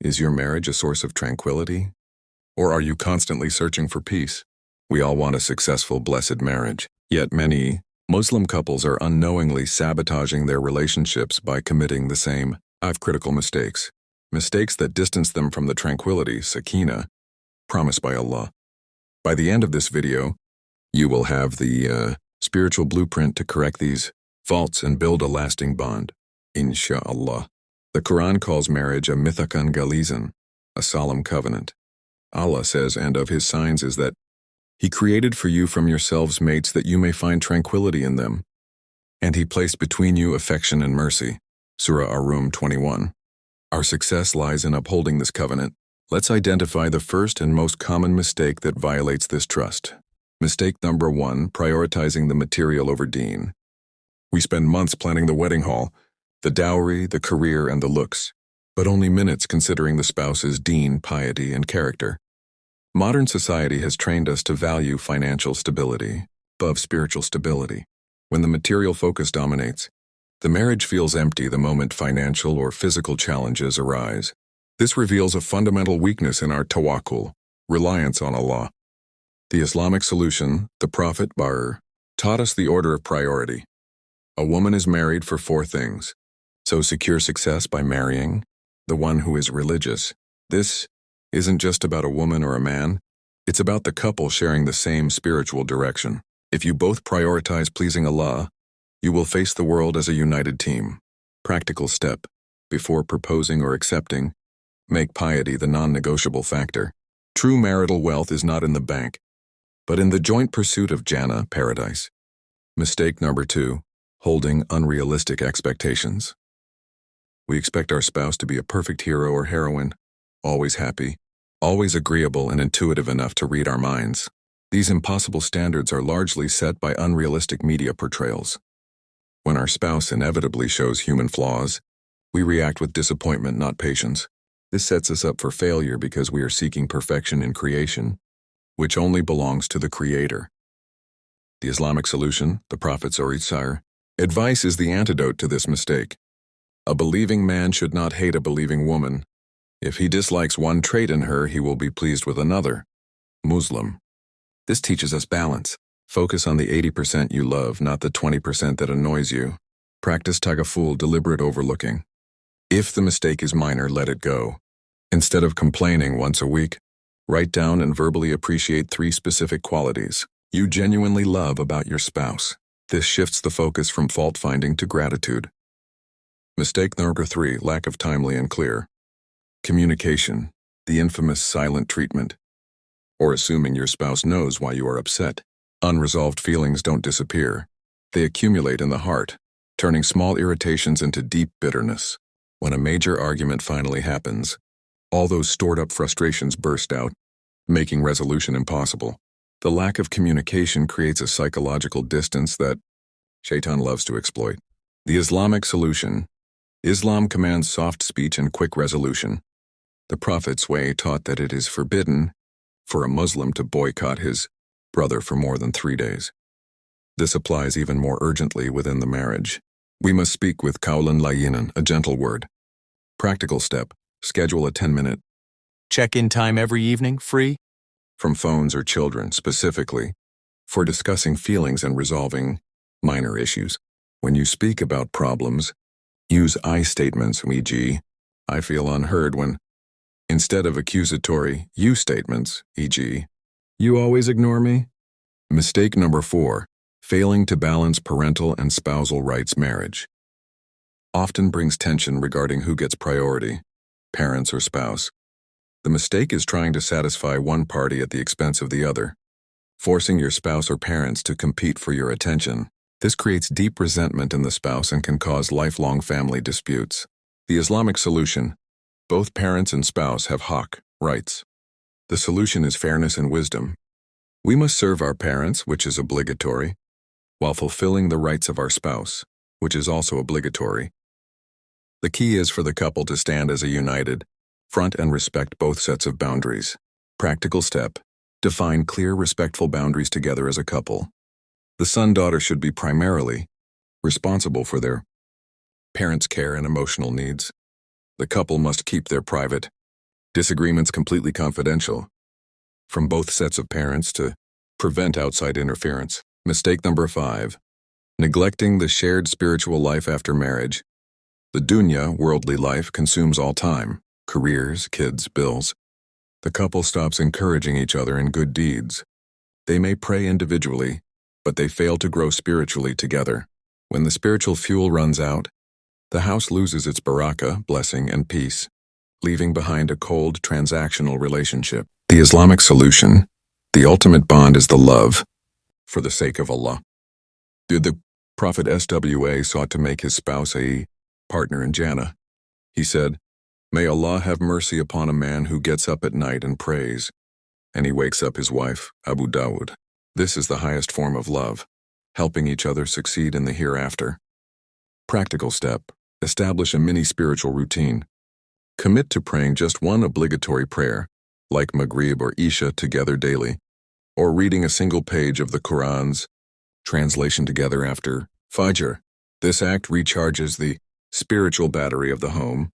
Is your marriage a source of tranquility? Or are you constantly searching for peace? We all want a successful, blessed marriage. Yet many Muslim couples are unknowingly sabotaging their relationships by committing the same critical mistakes. Mistakes that distance them from the tranquility, Sakinah, promised by Allah. By the end of this video, you will have the spiritual blueprint to correct these faults and build a lasting bond, insha'Allah. The Quran calls marriage a mithaqan ghalizan, a solemn covenant. Allah says, and of his signs is that He created for you from yourselves mates that you may find tranquility in them. And He placed between you affection and mercy. Surah Ar-Rum 21. Our success lies in upholding this covenant. Let's identify the first and most common mistake that violates this trust. Mistake number 1, prioritizing the material over Deen. We spend months planning the wedding hall, the dowry, the career, and the looks, but only minutes considering the spouse's Deen, piety, and character. Modern society has trained us to value financial stability above spiritual stability. When the material focus dominates, the marriage feels empty the moment financial or physical challenges arise. This reveals a fundamental weakness in our Tawaghuul, reliance on Allah. The Islamic solution, the Prophet Barakah, taught us the order of priority. A woman is married for 4 things. So secure success by marrying the one who is religious. This isn't just about a woman or a man. It's about the couple sharing the same spiritual direction. If you both prioritize pleasing Allah, you will face the world as a united team. Practical step. Before proposing or accepting, make piety the non-negotiable factor. True marital wealth is not in the bank, but in the joint pursuit of Jannah, paradise. Mistake number 2, holding unrealistic expectations. We expect our spouse to be a perfect hero or heroine, always happy, always agreeable and intuitive enough to read our minds. These impossible standards are largely set by unrealistic media portrayals. When our spouse inevitably shows human flaws, we react with disappointment, not patience. This sets us up for failure because we are seeking perfection in creation, which only belongs to the Creator. The Islamic solution, the Prophet's advice is the antidote to this mistake. A believing man should not hate a believing woman. If he dislikes one trait in her, he will be pleased with another. Muslim. This teaches us balance. Focus on the 80% you love, not the 20% that annoys you. Practice Tawaghuul, deliberate overlooking. If the mistake is minor, let it go. Instead of complaining once a week, write down and verbally appreciate 3 specific qualities you genuinely love about your spouse. This shifts the focus from fault-finding to gratitude. Mistake number 3, lack of timely and clear communication, the infamous silent treatment, or assuming your spouse knows why you are upset. Unresolved feelings don't disappear. They accumulate in the heart, turning small irritations into deep bitterness. When a major argument finally happens, all those stored-up frustrations burst out, making resolution impossible. The lack of communication creates a psychological distance that Shaitan loves to exploit. The Islamic solution. Islam commands soft speech and quick resolution. The Prophet's way taught that it is forbidden for a Muslim to boycott his brother for more than 3 days. This applies even more urgently within the marriage. We must speak with qawlan layyinan, a gentle word. Practical step. Schedule a 10-minute check-in time every evening, free, from phones or children, specifically for discussing feelings and resolving minor issues. When you speak about problems, use I statements, e.g., I feel unheard, instead of accusatory you statements, e.g., you always ignore me. Mistake number 4, failing to balance parental and spousal rights. Marriage often brings tension regarding who gets priority, parents or spouse. The mistake is trying to satisfy one party at the expense of the other, forcing your spouse or parents to compete for your attention. This creates deep resentment in the spouse and can cause lifelong family disputes. The Islamic solution. Both parents and spouse have haq, rights. The solution is fairness and wisdom. We must serve our parents, which is obligatory, while fulfilling the rights of our spouse, which is also obligatory. The key is for the couple to stand as a united front and respect both sets of boundaries. Practical step. Define clear, respectful boundaries together as a couple. The son-daughter should be primarily responsible for their parents' care and emotional needs. The couple must keep their private Disagreements completely confidential. From both sets of parents to prevent outside interference. Mistake number 5. Neglecting the shared spiritual life after marriage. The dunya, worldly life, consumes all time. Careers, kids, bills. The couple stops encouraging each other in good deeds. They may pray individually, but they fail to grow spiritually together. When the spiritual fuel runs out, the house loses its barakah, blessing, and peace, leaving behind a cold, transactional relationship. The Islamic solution, the ultimate bond, is the love, for the sake of Allah. Did the Prophet SWA sought to make his spouse a partner in Jannah? He said, "May Allah have mercy upon a man who gets up at night and prays, and he wakes up his wife." Abu Dawud. This is the highest form of love, helping each other succeed in the hereafter. Practical step: establish a mini spiritual routine. Commit to praying just one obligatory prayer, like Maghrib or Isha, together daily, or reading a single page of the Quran's translation together after Fajr. This act recharges the spiritual battery of the home.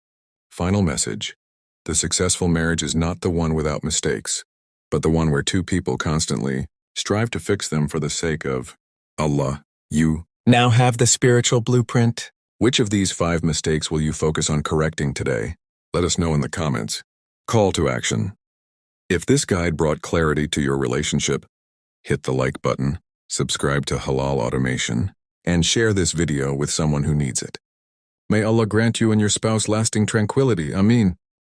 Final message: the successful marriage is not the one without mistakes, but the one where two people constantly strive to fix them for the sake of Allah. You Now have the spiritual blueprint. Which of these 5 mistakes will you focus on correcting today? Let us know in the comments. Call to action. If this guide brought clarity to your relationship, hit the like button, subscribe to Halal Automation, and share this video with someone who needs it. May Allah grant you and your spouse lasting tranquility. Ameen.